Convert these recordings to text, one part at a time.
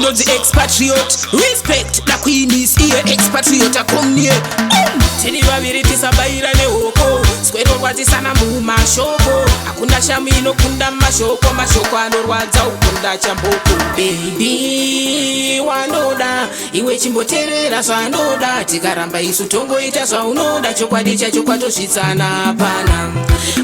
ndodzi expatriate. Respect the queen is here. Expatriate come near. Tiri vaviri tisabaira nehoko. Skwero rwadzisana mumashoko. Hakuna shamu inokunda mashoko. Mashoko anorwadza ukunda chamboko. Baby wanoda iwe chimboterera zvanoda. Tikaramba isu tongoita zvaunoda. Chokwadi chacho kwatosvitsana pana.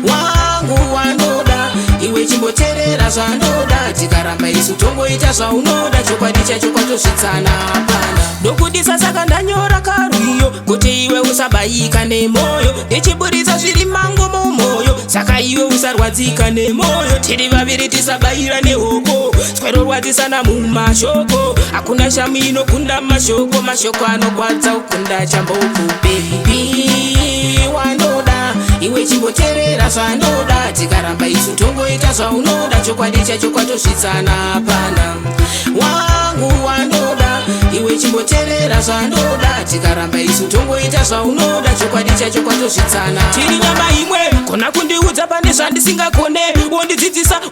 Wangu wanoda iwe chimboterera zvanoda. Tikaramba isu tongoita zvaunoda. Chokwadi chacho kwatosvitsana pana. Ndokudisa saka ndanyora karwiyo kuti iwe usabayika nemoyo. Ndichiburitsa zviri mango mumwoyo saka iwe usarwadzika nemoyo. Tiri vaviri tisabayira nehoko. Skwero rwadzisana mumashoko. Hakuna shamu inokunda mashoko. Mashoko anokwadza ukunda chamboko. Baby wanoda iwe chimboterera zvanoda. Tikaramba isu tongoita zvaunoda. Chokwadi chacho kwatosvitsana pana. Wangu wanoda iwe chimboterera zvanoda. Tikaramba isu tongoita zvaunoda. Chokwadi chacho kwatosvitsana. Tiri nyama imwe kona kundiudza pane zvandisingakone.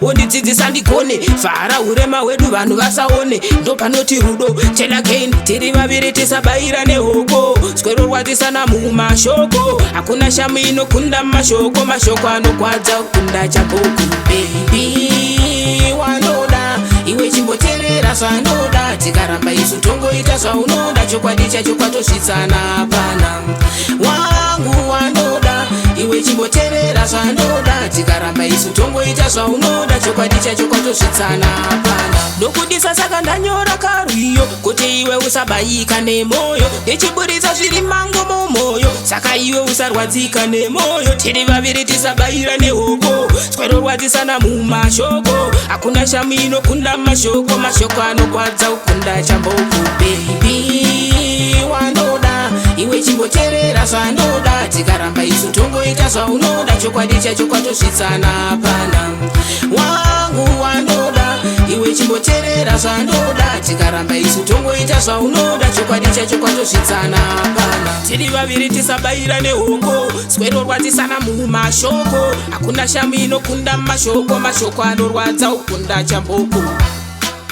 Wondidzidzisa ndigone. Vhara urema hwedu vanhu vasaone. Ndo panoti rudo tell again. Tiri vaviri tisabayira nehoko. Skwero rwadzisana mumashoko. Hakuna shamu inokunda mashoko. Mashoko anokwadza ukunda chamboko. Baby wanoda iwe chimboterera zvanoda. Tikaramba isu tongoita zvaunoda. Chokwadi chacho kwatosvitsana pana. Wangu wanoda iwe chimboterera zvanoda. Tikaramba isu tongoita zvaunoda. Chokwadi chacho kwatosvitsana pana. Ndokudisa saka ndanyora karwiyo kuti iwe usabayika nemoyo. Ndichiburitsa zviri mango mumwoyo saka iwe usarwadzika nemoyo. Tiri vaviri tisabayira nehoko. Skwero rwadzisana mumashoko. Hakuna shamu inokunda mashoko. Mashoko anokwadza ukunda chamboko. Baby wanoda iwe chimboterera zvanoda. Tikaramba isu tongoita zvaunoda. Chokwadi chacho kwatosvitsana pana. Wangu wanoda iwe chimboterera zvanoda. Tikaramba isu tongoita zvaunoda. Chokwadi chacho kwatosvitsana pana. Tiri vaviri tisabayira nehoko. Skwero rwadzisana mumashoko. Hakuna shamu inokunda mashoko. Mashoko anorwadza ukunda chamboko.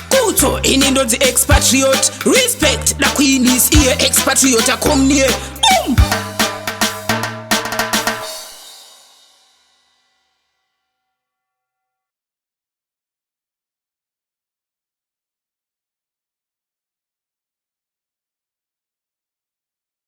Kuto ini ndodzi expatriate. Respect the queen is here. Expatriate come near.